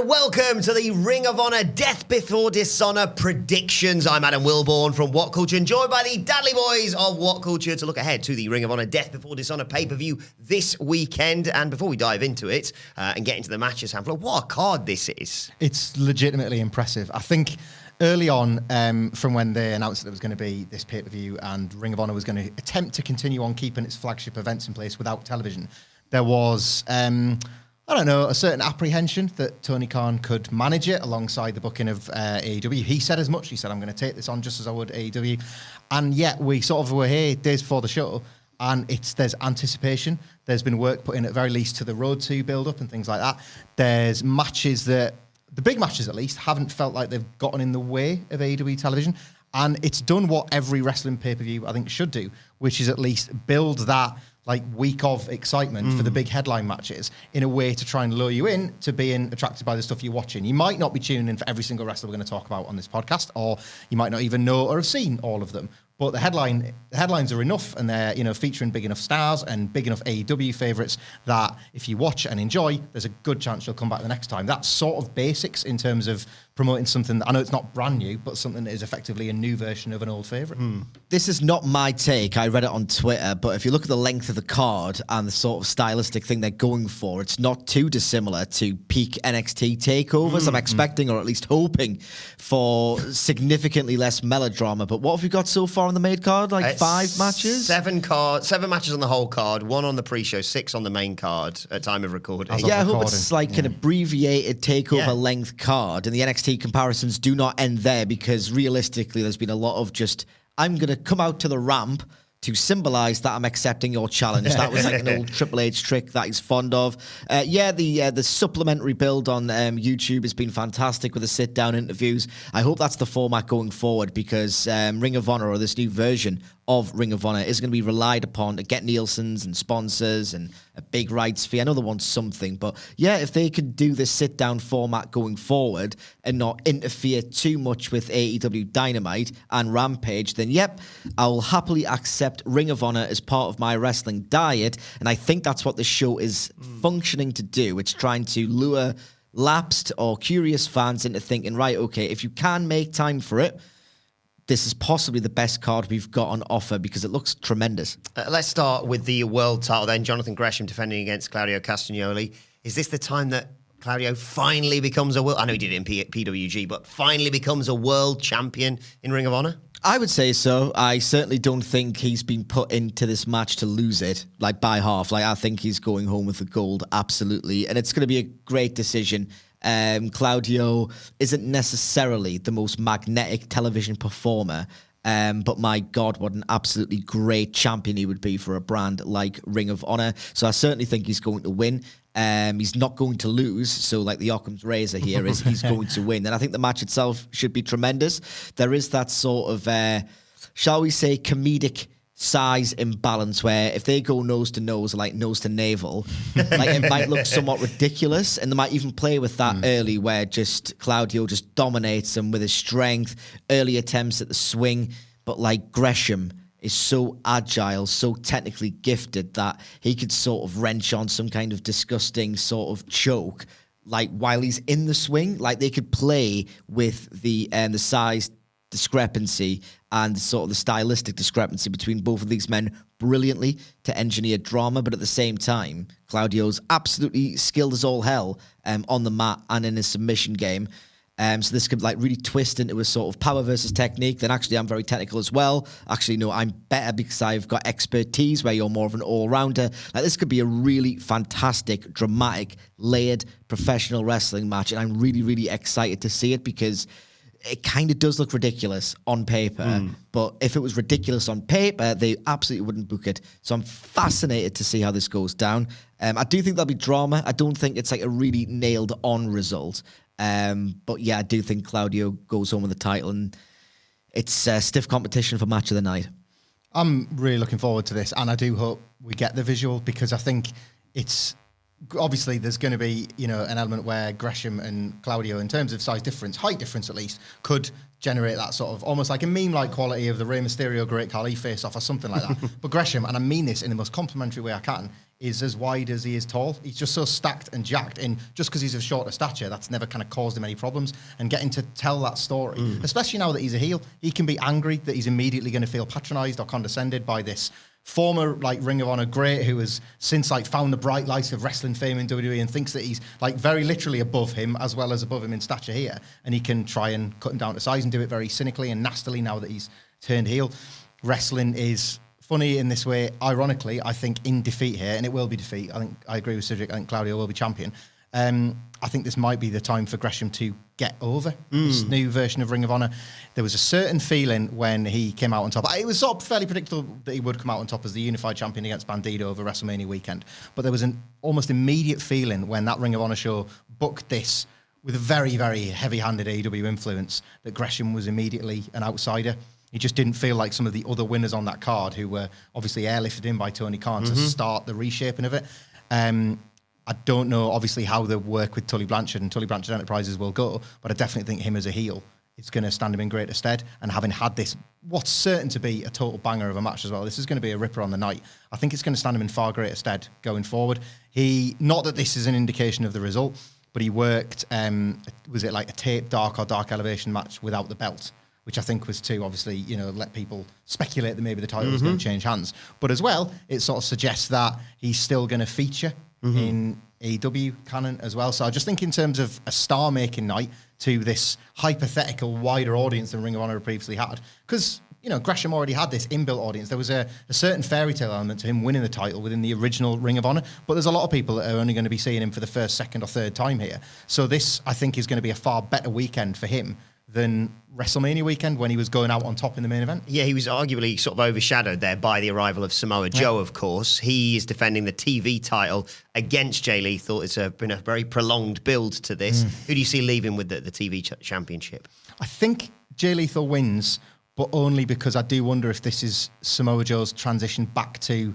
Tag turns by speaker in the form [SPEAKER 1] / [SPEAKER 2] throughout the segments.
[SPEAKER 1] And welcome to the Ring of Honor Death Before Dishonor predictions. I'm Adam Wilborn from WhatCulture, and joined by the Dudley Boys of WhatCulture to look ahead to the Ring of Honor Death Before Dishonor pay-per-view this weekend. And before we dive into it and get into the matches, Hamfler, what a card this is.
[SPEAKER 2] It's legitimately impressive. I think early on, from when they announced that there was going to be this pay-per-view and Ring of Honor was going to attempt to continue on keeping its flagship events in place without television, there was a certain apprehension that Tony Khan could manage it alongside the booking of AEW. He said as much. He said, I'm going to take this on just as I would AEW. And yet we sort of were here days before the show, and there's anticipation. There's been work put in at very least to the Road to build-up and things like that. There's matches that, the big matches at least, haven't felt like they've gotten in the way of AEW television. And it's done what every wrestling pay-per-view, I think, should do, which is at least build that week of excitement for the big headline matches in a way to try and lure you in to being attracted by the stuff you're watching. You might not be tuning in for every single wrestler we're going to talk about on this podcast, or you might not even know or have seen all of them. But the headlines are enough, and they're featuring big enough stars and big enough AEW favourites that if you watch and enjoy, there's a good chance you'll come back the next time. That's sort of basics in terms of promoting something that I know it's not brand new, but something that is effectively a new version of an old favourite.
[SPEAKER 3] This is not my take. I read it on Twitter, but if you look at the length of the card and the sort of stylistic thing they're going for, it's not too dissimilar to peak NXT takeovers. I'm expecting, or at least hoping, for significantly less melodrama. But what have we got so far on the main card? 5 matches?
[SPEAKER 1] 7 matches on the whole card, 1 on the pre-show, 6 on the main card at time of recording.
[SPEAKER 3] I hope it's an abbreviated takeover length card, and the NXT comparisons do not end there, because realistically there's been a lot of just, I'm going to come out to the ramp to symbolise that I'm accepting your challenge. That was an old Triple H trick that he's fond of. The supplementary build on YouTube has been fantastic with the sit-down interviews. I hope that's the format going forward, because Ring of Honor, or this new version of Ring of Honor, is going to be relied upon to get Nielsen's and sponsors and a big rights fee. I know they want something, but if they could do this sit-down format going forward and not interfere too much with AEW Dynamite and Rampage, then I'll happily accept Ring of Honor as part of my wrestling diet, and I think that's what the show is functioning to do. It's trying to lure lapsed or curious fans into thinking, right, okay, if you can make time for it, this is possibly the best card we've got on offer, because it looks tremendous.
[SPEAKER 1] Let's start with the world title then. Jonathan Gresham defending against Claudio Castagnoli. Is this the time that Claudio finally becomes a world... I know he did it in PWG, but finally becomes a world champion in Ring of Honor?
[SPEAKER 3] I would say so. I certainly don't think he's been put into this match to lose it, by half. I think he's going home with the gold, absolutely. And it's going to be a great decision. Claudio isn't necessarily the most magnetic television performer, but my God, what an absolutely great champion he would be for a brand like Ring of Honor. So I certainly think he's going to win. He's not going to lose. So the Occam's razor here is he's going to win. And I think the match itself should be tremendous. There is that sort of, shall we say, comedic size imbalance where if they go nose to nose, nose to navel, it might look somewhat ridiculous, and they might even play with that early, where just Claudio just dominates them with his strength, early attempts at the swing, but Gresham is so agile, so technically gifted that he could sort of wrench on some kind of disgusting sort of choke, while he's in the swing. They could play with the size discrepancy and sort of the stylistic discrepancy between both of these men brilliantly to engineer drama, but at the same time, Claudio's absolutely skilled as all hell on the mat and in his submission game. So this could really twist into a sort of power versus technique. Then actually I'm very technical as well. Actually, no, I'm better because I've got expertise, where you're more of an all-rounder. This could be a really fantastic, dramatic, layered professional wrestling match, and I'm really, really excited to see it, because it kind of does look ridiculous on paper, but if it was ridiculous on paper, they absolutely wouldn't book it. So I'm fascinated to see how this goes down. I do think there'll be drama. I don't think it's a really nailed-on result. But I do think Claudio goes home with the title, and it's stiff competition for match of the night.
[SPEAKER 2] I'm really looking forward to this, and I do hope we get the visual, because I think it's... Obviously, there's going to be, an element where Gresham and Claudio, in terms of size difference, height difference at least, could generate that sort of almost like a meme-like quality of the Rey Mysterio Great Khali face-off or something like that. But Gresham, and I mean this in the most complimentary way I can, is as wide as he is tall. He's just so stacked and jacked, and just because he's of shorter stature, that's never kind of caused him any problems. And getting to tell that story, especially now that he's a heel, he can be angry that he's immediately going to feel patronised or condescended by this former like Ring of Honor great who has since like found the bright lights of wrestling fame in WWE and thinks that he's like very literally above him as well as above him in stature here, and he can try and cut him down to size and do it very cynically and nastily now that he's turned heel. Wrestling is funny in this way. Ironically, I think in defeat here, and it will be defeat, I think I agree with Cedric, I think Claudio will be champion. I think this might be the time for Gresham to get over this new version of Ring of Honor. There was a certain feeling when he came out on top. It was sort of fairly predictable that he would come out on top as the unified champion against Bandido over WrestleMania weekend. But there was an almost immediate feeling when that Ring of Honor show booked this with a very, very heavy-handed AEW influence that Gresham was immediately an outsider. He just didn't feel like some of the other winners on that card who were obviously airlifted in by Tony Khan to start the reshaping of it. I don't know, obviously, how the work with Tully Blanchard and Tully Blanchard Enterprises will go, but I definitely think him as a heel is going to stand him in greater stead. And having had this, what's certain to be a total banger of a match as well, this is going to be a ripper on the night. I think it's going to stand him in far greater stead going forward. Not that this is an indication of the result, but he worked, was it like a tape dark or dark elevation match without the belt, which I think was to obviously, let people speculate that maybe the title was going to change hands. But as well, it sort of suggests that he's still going to feature in AEW canon as well. So I just think in terms of a star-making night to this hypothetical wider audience than Ring of Honor previously had, because, Gresham already had this inbuilt audience. There was a certain fairy tale element to him winning the title within the original Ring of Honor, but there's a lot of people that are only going to be seeing him for the first, second or third time here. So this, I think, is going to be a far better weekend for him than WrestleMania weekend when he was going out on top in the main event.
[SPEAKER 1] Yeah, he was arguably sort of overshadowed there by the arrival of Samoa Joe, of course. He is defending the TV title against Jay Lethal. It's been a very prolonged build to this. Who do you see leaving with the TV championship?
[SPEAKER 2] I think Jay Lethal wins, but only because I do wonder if this is Samoa Joe's transition back to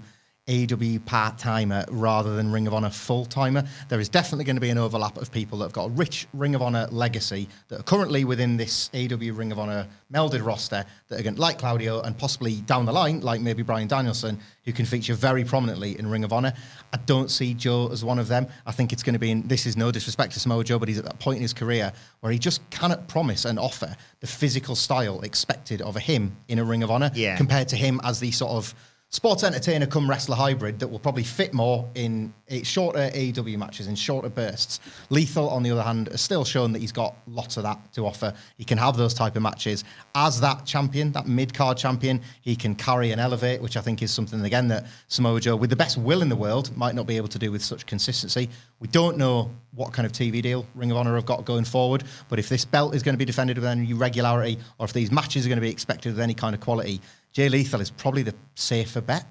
[SPEAKER 2] AEW part-timer rather than Ring of Honor full-timer. There is definitely going to be an overlap of people that have got a rich Ring of Honor legacy that are currently within this AEW Ring of Honor melded roster that are going to, like Claudio, and possibly down the line, like maybe Bryan Danielson, who can feature very prominently in Ring of Honor. I don't see Joe as one of them. I think it's going to be, this is no disrespect to Samoa Joe, but he's at that point in his career where he just cannot promise and offer the physical style expected of him in a Ring of Honor compared to him as the sort of sports entertainer come wrestler hybrid that will probably fit more in shorter AEW matches, in shorter bursts. Lethal, on the other hand, has still shown that he's got lots of that to offer. He can have those type of matches. As that champion, that mid-card champion, he can carry and elevate, which I think is something, again, that Samoa Joe, with the best will in the world, might not be able to do with such consistency. We don't know what kind of TV deal Ring of Honor have got going forward, but if this belt is going to be defended with any regularity, or if these matches are going to be expected with any kind of quality, Jay Lethal is probably the safer bet.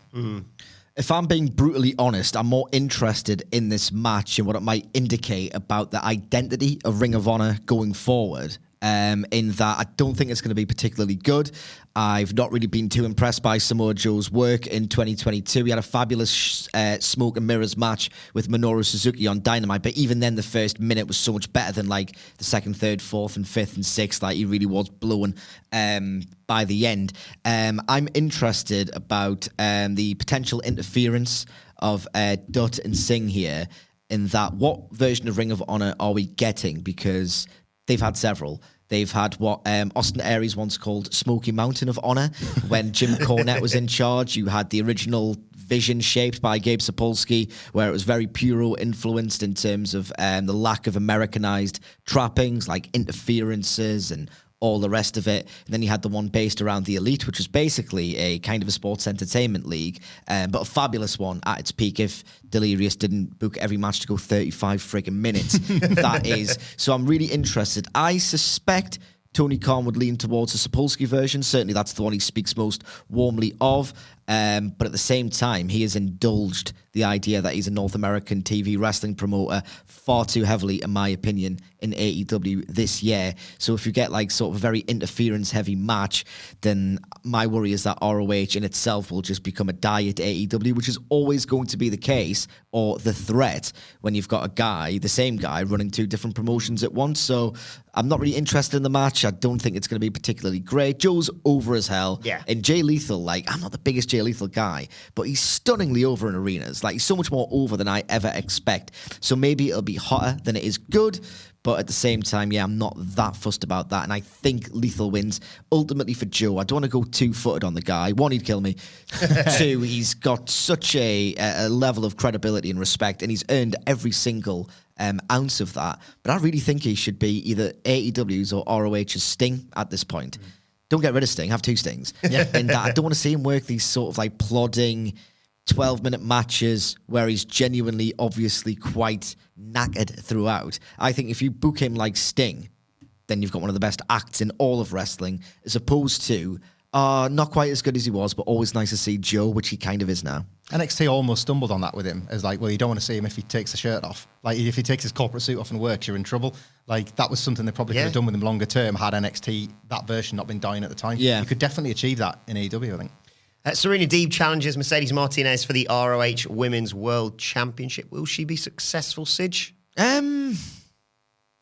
[SPEAKER 3] If I'm being brutally honest, I'm more interested in this match and what it might indicate about the identity of Ring of Honor going forward. In that I don't think it's going to be particularly good. I've not really been too impressed by Samoa Joe's work in 2022. He had a fabulous smoke and mirrors match with Minoru Suzuki on Dynamite, but even then the first minute was so much better than like the second, third, fourth and fifth and sixth. Like he really was blowing by the end. I'm interested about the potential interference of Dutt and Singh here, in that what version of Ring of Honor are we getting? Because they've had several. They've had what Austin Aries once called Smoky Mountain of Honor. When Jim Cornette was in charge, you had the original vision shaped by Gabe Sapolsky, where it was very Puro influenced in terms of the lack of Americanized trappings like interferences and all the rest of it. And then you had the one based around the Elite, which was basically a kind of a sports entertainment league, but a fabulous one at its peak if Delirious didn't book every match to go 35 friggin' minutes. That is. So I'm really interested. I suspect Tony Khan would lean towards the Sapolsky version. Certainly that's the one he speaks most warmly of. But at the same time, he has indulged the idea that he's a North American TV wrestling promoter far too heavily, in my opinion, in AEW this year. So if you get like sort of a very interference-heavy match, then my worry is that ROH in itself will just become a diet AEW, which is always going to be the case, or the threat, when you've got a guy, the same guy, running two different promotions at once. So I'm not really interested in the match. I don't think it's going to be particularly great. Joe's over as hell.
[SPEAKER 1] Yeah.
[SPEAKER 3] And Jay Lethal, like, I'm not the biggest Jay a lethal guy, but he's stunningly over in arenas. Like, he's so much more over than I ever expect. So maybe it'll be hotter than it is good, but at the same time, yeah, I'm not that fussed about that. And I think lethal wins ultimately for Joe. I don't want to go two-footed on the guy. One, he'd kill me. Two, he's got such a level of credibility and respect, and he's earned every single ounce of that. But I really think he should be either AEW's or ROH's Sting at this point. Don't get rid of Sting. Have two Stings. Yeah. And I don't want to see him work these sort of like plodding 12-minute matches where he's genuinely, obviously quite knackered throughout. I think if you book him like Sting, then you've got one of the best acts in all of wrestling, as opposed to not quite as good as he was, but always nice to see Joe, which he kind of is now.
[SPEAKER 2] NXT almost stumbled on that with him, as like, well, you don't want to see him if he takes the shirt off. Like, if he takes his corporate suit off and works, you're in trouble. Like, that was something they probably could have done with him longer term had NXT, that version, not been dying at the time. Yeah. You could definitely achieve that in AEW, I think.
[SPEAKER 1] Serena Deeb challenges Mercedes Martinez for the ROH Women's World Championship. Will she be successful, Sidge?
[SPEAKER 3] I'm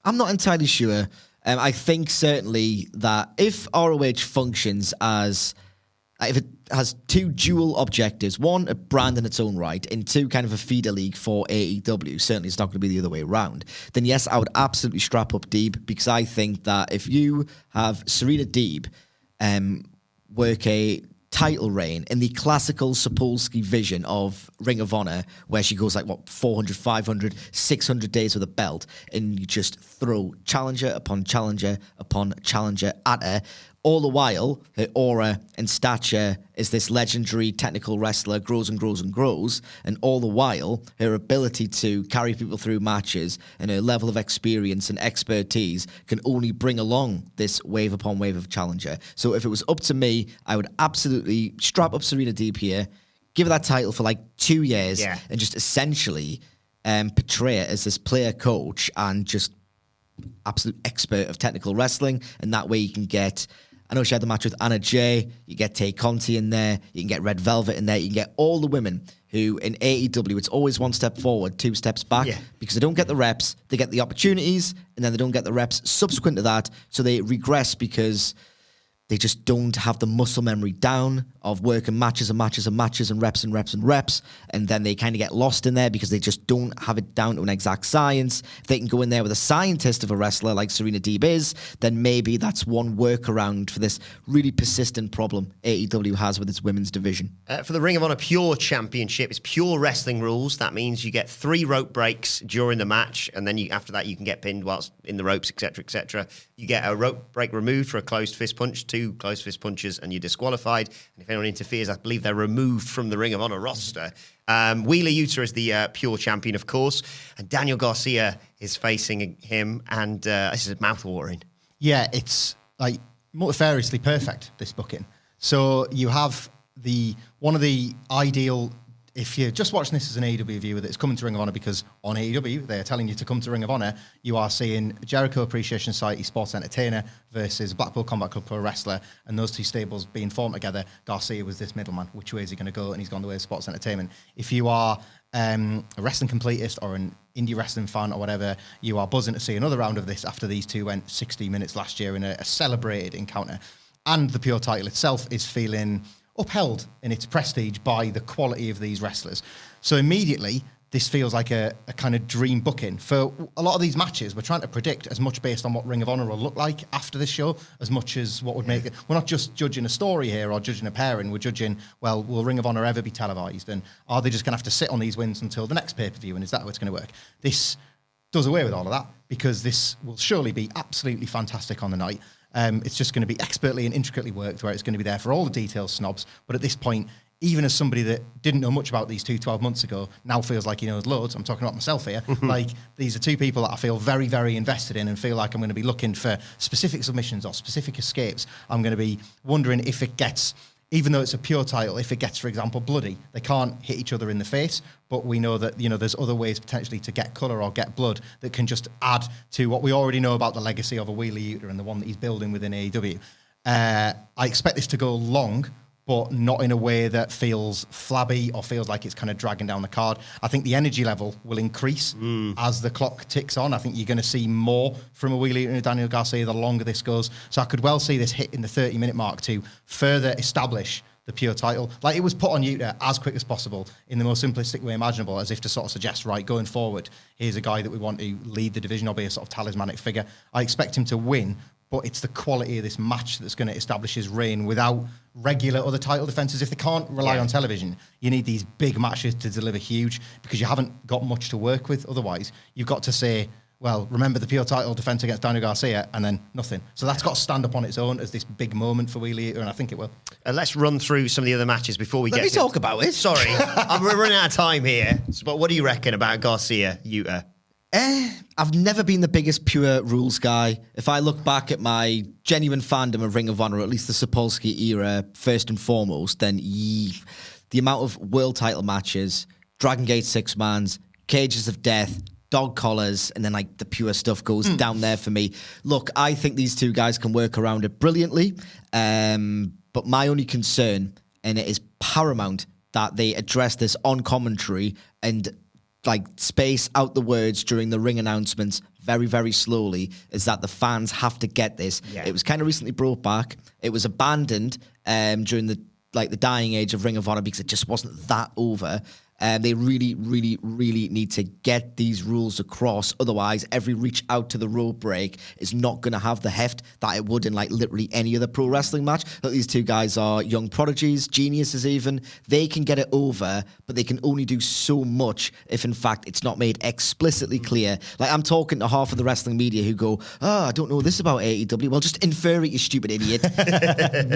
[SPEAKER 3] not entirely sure. I think certainly that if ROH functions as... if it has two dual objectives, one, a brand in its own right, and two, kind of a feeder league for AEW, certainly it's not going to be the other way around, then yes, I would absolutely strap up Deeb, because I think that if you have Serena Deeb work a title reign in the classical Sapolsky vision of Ring of Honor, where she goes like, 400, 500, 600 days with a belt, and you just throw challenger upon challenger upon challenger at her, all the while, her aura and stature as this legendary technical wrestler grows and grows and grows, and all the while, her ability to carry people through matches and her level of experience and expertise can only bring along this wave upon wave of challenger. So if it was up to me, I would absolutely strap up Serena Deeb here, give her that title for like 2 years, and just essentially portray it as this player coach and just absolute expert of technical wrestling, and that way you can get... I know she had the match with Anna Jay. You get Tay Conti in there. You can get Red Velvet in there. You can get all the women who in AEW, it's always one step forward, 2 steps back, because they don't get the reps. They get the opportunities, and then they don't get the reps subsequent to that. So they regress because they just don't have the muscle memory down of working matches and matches and matches and reps and reps and reps. And then they kind of get lost in there because they just don't have it down to an exact science. If they can go in there with a scientist of a wrestler like Serena Deeb is, then maybe that's one workaround for this really persistent problem AEW has with its women's division.
[SPEAKER 1] For the Ring of Honor Pure Championship, it's pure wrestling rules. That means you get 3 rope breaks during the match, and then after that you can get pinned whilst in the ropes, etc., etc. You get a rope break removed for a closed fist punch, 2 closed fist punches, and you're disqualified. And if anyone interferes, I believe they're removed from the Ring of Honor roster. Wheeler Yuta is the pure champion, of course, and Daniel Garcia is facing him, and this is mouth-watering. Yeah,
[SPEAKER 2] it's like multifariously perfect, this booking. So you have one of the ideal... If you're just watching this as an AEW viewer that's coming to Ring of Honor because on AEW they're telling you to come to Ring of Honor, you are seeing Jericho Appreciation Society Sports Entertainer versus Blackpool Combat Club Pro Wrestler, and those 2 stables being formed together. Garcia was this middleman. Which way is he going to go? And he's gone the way of sports entertainment. If you are a wrestling completist or an indie wrestling fan or whatever, you are buzzing to see another round of this after these 2 went 60 minutes last year in a celebrated encounter. And the pure title itself is feeling upheld in its prestige by the quality of these wrestlers. So immediately, this feels like a kind of dream booking. For a lot of these matches, we're trying to predict as much based on what Ring of Honor will look like after this show, as much as what would make it... We're not just judging a story here or judging a pairing, we're judging, well, will Ring of Honor ever be televised? And are they just going to have to sit on these wins until the next pay-per-view? And is that how it's going to work? This does away with all of that, because this will surely be absolutely fantastic on the night. It's just going to be expertly and intricately worked, where it's going to be there for all the details snobs. But at this point, even as somebody that didn't know much about these 12 months ago, now feels like he knows loads. I'm talking about myself here. Like, these are 2 people that I feel very, very invested in and feel like I'm going to be looking for specific submissions or specific escapes. I'm going to be wondering if it gets... Even though it's a pure title, if it gets, for example, bloody, they can't hit each other in the face, but we know that, there's other ways potentially to get colour or get blood that can just add to what we already know about the legacy of a Wheeler Yuta and the one that he's building within AEW. I expect this to go long, but not in a way that feels flabby or feels like it's kind of dragging down the card. I think the energy level will increase as the clock ticks on. I think you're going to see more from a Wheeler and a Daniel Garcia the longer this goes. So I could well see this hit in the 30-minute mark to further establish the pure title. Like, it was put on Yuta as quick as possible in the most simplistic way imaginable, as if to sort of suggest, right, going forward, here's a guy that we want to lead the division or be a sort of talismanic figure. I expect him to win, but it's the quality of this match that's going to establish his reign without regular other title defenses. If they can't rely on television, you need these big matches to deliver huge, because you haven't got much to work with otherwise. You've got to say, well, remember the pure title defense against Daniel Garcia, and then nothing. So that's got to stand up on its own as this big moment for Wheelie Eater, and I think it will.
[SPEAKER 1] Let's run through some of the other matches before we
[SPEAKER 3] Let me talk about it.
[SPEAKER 1] Sorry, we're running out of time here. But what do you reckon about Garcia, Yuta?
[SPEAKER 3] I've never been the biggest pure rules guy. If I look back at my genuine fandom of Ring of Honor, or at least the Sapolsky era, first and foremost, then the amount of world title matches, Dragon Gate 6-mans, Cages of Death, dog collars, and then like the pure stuff goes down there for me. Look, I think these two guys can work around it brilliantly, but my only concern, and it is paramount, that they address this on commentary and like space out the words during the ring announcements very, very slowly, is that the fans have to get this. Yeah. It was kind of recently brought back. It was abandoned during the dying age of Ring of Honor because it just wasn't that over. They really, really, really need to get these rules across. Otherwise, every reach out to the rope break is not going to have the heft that it would in like literally any other pro wrestling match. But these two guys are young prodigies, geniuses even. They can get it over, but they can only do so much if, in fact, it's not made explicitly clear. Like, I'm talking to half of the wrestling media who go, I don't know this about AEW. Well, just infer it, you stupid idiot.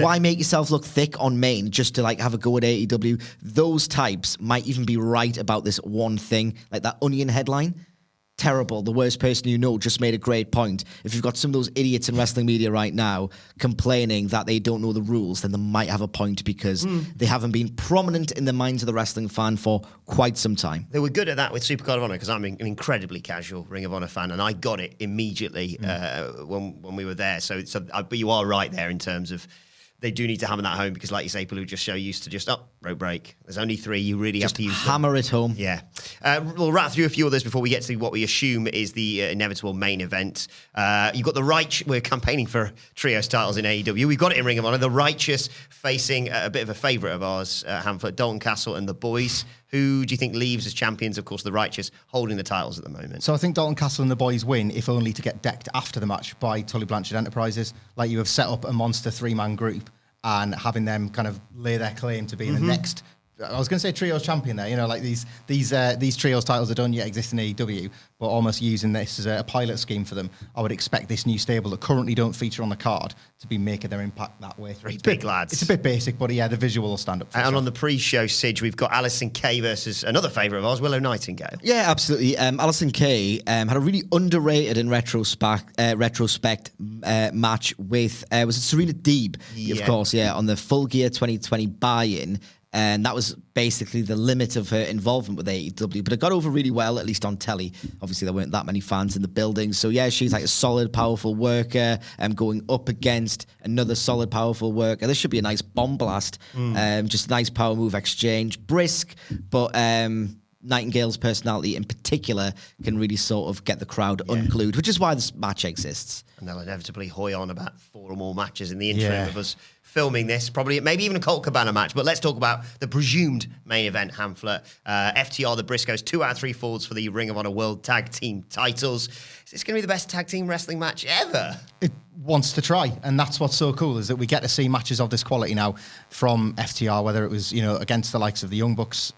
[SPEAKER 3] Why make yourself look thick on main just to like have a go at AEW? Those types might even be right about this one thing, like that Onion headline. Terrible. The worst person you know just made a great point. If you've got some of those idiots in wrestling media right now complaining that they don't know the rules, then they might have a point, because they haven't been prominent in the minds of the wrestling fan for quite some time.
[SPEAKER 1] They were good at that with Supercard of Honor, because I'm an incredibly casual Ring of Honor fan, and I got it immediately when we were there. So but you are right there in terms of they do need to hammer that home, because, like you say, people who just so used to just, rope break. There's only 3. You really have to use
[SPEAKER 3] hammer it home.
[SPEAKER 1] Yeah. We'll wrap through a few others before we get to what we assume is the inevitable main event. You've got the Righteous. We're campaigning for trios titles in AEW. We've got it in Ring of Honor. The Righteous facing a bit of a favourite of ours, Hamflett, Dalton Castle and the Boys. Who do you think leaves as champions? Of course, the Righteous holding the titles at the moment.
[SPEAKER 2] So I think Dalton Castle and the Boys win, if only to get decked after the match by Tully Blanchard Enterprises. Like, you have set up a monster 3-man group, and having them kind of lay their claim to being the next, I was going to say trios champion there, you know, like these trios titles that don't yet exist in AEW, but almost using this as a pilot scheme for them. I would expect this new stable that currently don't feature on the card to be making their impact that way.
[SPEAKER 1] Three big lads.
[SPEAKER 2] It's a bit basic, but yeah, the visual will stand up for
[SPEAKER 1] And
[SPEAKER 2] sure.
[SPEAKER 1] on the pre-show, Sidge, we've got Alison Kay versus another favourite of ours, Willow Nightingale.
[SPEAKER 3] Yeah, absolutely. Alison Kay had a really underrated in retrospect match with, was it Serena Deeb?
[SPEAKER 1] Yeah.
[SPEAKER 3] Of course, yeah, on the Full Gear 2020 buy-in. And that was basically the limit of her involvement with AEW. But it got over really well, at least on telly. Obviously, there weren't that many fans in the building. So, yeah, she's like a solid, powerful worker, going up against another solid, powerful worker. This should be a nice bomb blast. Just a nice power move exchange. Brisk, but Nightingale's personality in particular can really sort of get the crowd unglued, which is why this match exists.
[SPEAKER 1] And they'll inevitably hoy on about 4 or more matches in the interim of us filming this, probably maybe even a Colt Cabana match. But let's talk about the presumed main event, Hamflett. FTR, the Briscoes, 2 out of 3 falls for the Ring of Honor World Tag Team titles. Is this going to be the best tag team wrestling match ever?
[SPEAKER 2] It wants to try, and that's what's so cool, is that we get to see matches of this quality now from FTR, whether it was, you know, against the likes of the Young Bucks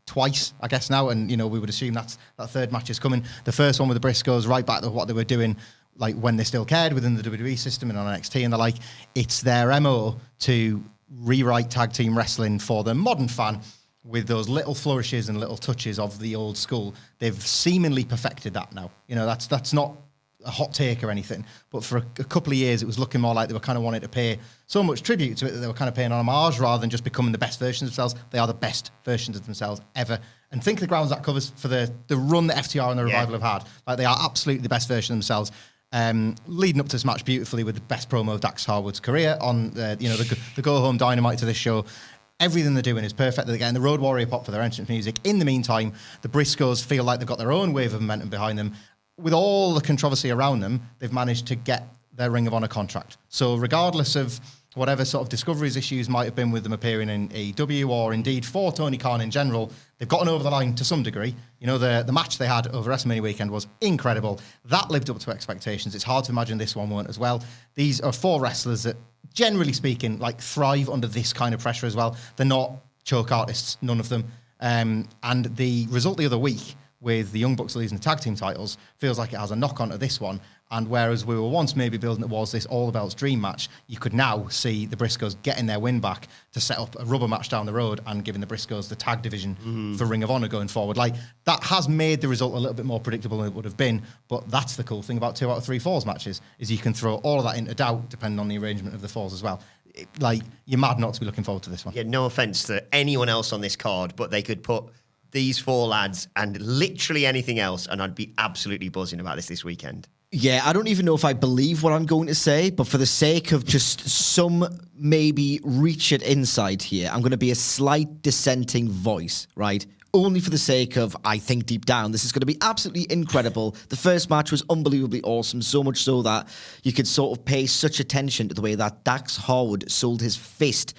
[SPEAKER 2] twice, I guess now, and, you know, we would assume that third match is coming. The first one with the Briscoes, right back to what they were doing, like when they still cared within the WWE system and on NXT, and they're like, it's their MO to rewrite tag team wrestling for the modern fan with those little flourishes and little touches of the old school. They've seemingly perfected that now. You know, that's not a hot take or anything, but for a couple of years it was looking more like they were kind of wanting to pay so much tribute to it that they were kind of paying on homage rather than just becoming the best versions of themselves. They are the best versions of themselves ever. And think of the grounds that covers for the run that FTR and the Revival have had. Like, they are absolutely the best version of themselves. Leading up to this match beautifully with the best promo of Dax Harwood's career on the Go Home Dynamite to this show. Everything they're doing is perfect. They're getting the Road Warrior pop for their entrance music. In the meantime, the Briscoes feel like they've got their own wave of momentum behind them. With all the controversy around them, they've managed to get their Ring of Honor contract. So regardless of whatever sort of Discovery's issues might have been with them appearing in AEW, or indeed for Tony Khan in general, they've gotten over the line to some degree. You know, the match they had over WrestleMania weekend was incredible. That lived up to expectations. It's hard to imagine this one won't as well. These are 4 wrestlers that, generally speaking, like thrive under this kind of pressure as well. They're not choke artists, none of them. And the result the other week with the Young Bucks losing the tag team titles feels like it has a knock-on to this one. And whereas we were once maybe building towards this all-the-belts dream match, you could now see the Briscoes getting their win back to set up a rubber match down the road and giving the Briscoes the tag division for Ring of Honor going forward. Like, that has made the result a little bit more predictable than it would have been, but that's the cool thing about 2 out of 3 falls matches, is you can throw all of that into doubt depending on the arrangement of the falls as well. Like, you're mad not to be looking forward to this one.
[SPEAKER 1] Yeah, no offense to anyone else on this card, but they could put these 4 lads and literally anything else, and I'd be absolutely buzzing about this weekend.
[SPEAKER 3] Yeah, I don't even know if I believe what I'm going to say, but for the sake of just some maybe reach at insight here, I'm going to be a slight dissenting voice, right? Only for the sake of, I think deep down, this is going to be absolutely incredible. The first match was unbelievably awesome, so much so that you could sort of pay such attention to the way that Dax Harwood sold his fist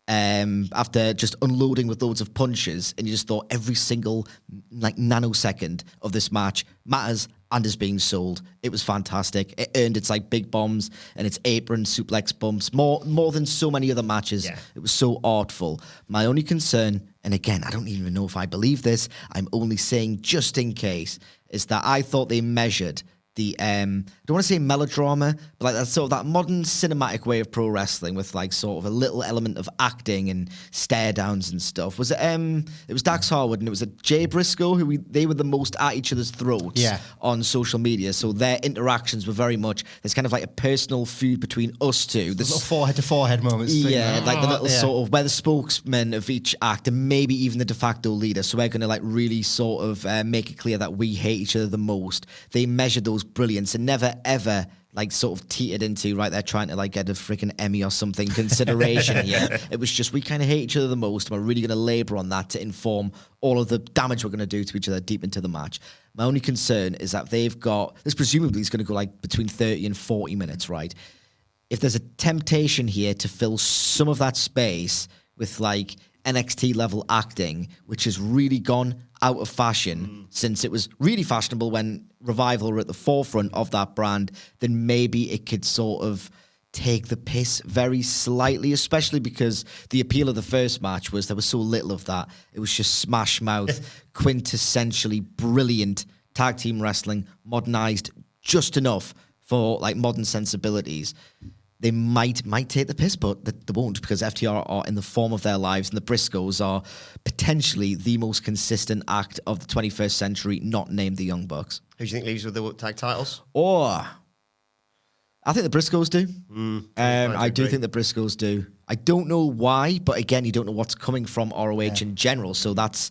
[SPEAKER 3] after just unloading with loads of punches, and you just thought every single nanosecond of this match matters and is being sold. It was fantastic. It earned its big bombs and its apron suplex bumps more than so many other matches. Yeah. It was so artful. My only concern, and again, I don't even know if I believe this, I'm only saying just in case, is that I thought they measured the I don't want to say melodrama, but that sort of that modern cinematic way of pro wrestling with sort of a little element of acting and stare downs and stuff. Was it was Dax Harwood and it was Jay Briscoe who they were the most at each other's throats on social media. So their interactions were very much, there's kind of a personal feud between us two. There's
[SPEAKER 2] little forehead to forehead moments.
[SPEAKER 3] Yeah, the little sort of, we're the spokesman of each act and maybe even the de facto leader. So we're going to really sort of make it clear that we hate each other the most. They measured those brilliance and never ever sort of teetered into they're trying to get a freaking Emmy or something consideration here. It was just, we kind of hate each other the most, and we're really going to labour on that to inform all of the damage we're going to do to each other deep into the match. My only concern is that they've got this, presumably is going to go between 30 and 40 minutes, right? If there's a temptation here to fill some of that space with NXT level acting, which has really gone out of fashion since it was really fashionable when Revival were at the forefront of that brand, then maybe it could sort of take the piss very slightly, especially because the appeal of the first match was there was so little of that. It was just smash mouth, quintessentially brilliant tag team wrestling, modernized just enough for modern sensibilities. They might take the piss, but they won't, because FTR are in the form of their lives, and the Briscoes are potentially the most consistent act of the 21st century, not named the Young Bucks.
[SPEAKER 1] Who do you think leaves with the tag titles?
[SPEAKER 3] Or I think the Briscoes do. I do think the Briscoes do. I don't know why, but again, you don't know what's coming from ROH in general. So that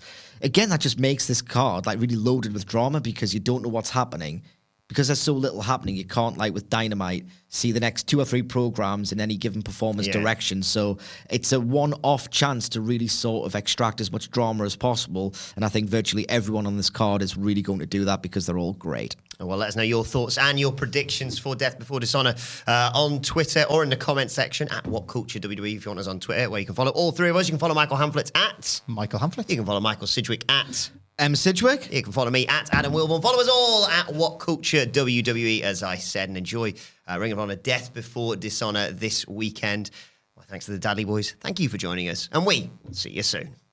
[SPEAKER 3] just makes this card really loaded with drama, because you don't know what's happening. Because there's so little happening, you can't, with Dynamite, see the next 2 or 3 programs in any given performer's direction. So it's a one-off chance to really sort of extract as much drama as possible. And I think virtually everyone on this card is really going to do that, because they're all great.
[SPEAKER 1] Well, let us know your thoughts and your predictions for Death Before Dishonor on Twitter or in the comment section at WhatCulture WWE if you want us on Twitter, where you can follow all 3 of us. You can follow Michael Hamflett at
[SPEAKER 2] Michael Hamflett.
[SPEAKER 1] You can follow Michael Sidgwick at
[SPEAKER 3] M. Sidgwick.
[SPEAKER 1] You can follow me at Adam Wilborn. Follow us all at WhatCulture WWE, as I said, and enjoy Ring of Honor Death Before Dishonor this weekend. Well, thanks to the Dudley Boys. Thank you for joining us, and we will see you soon.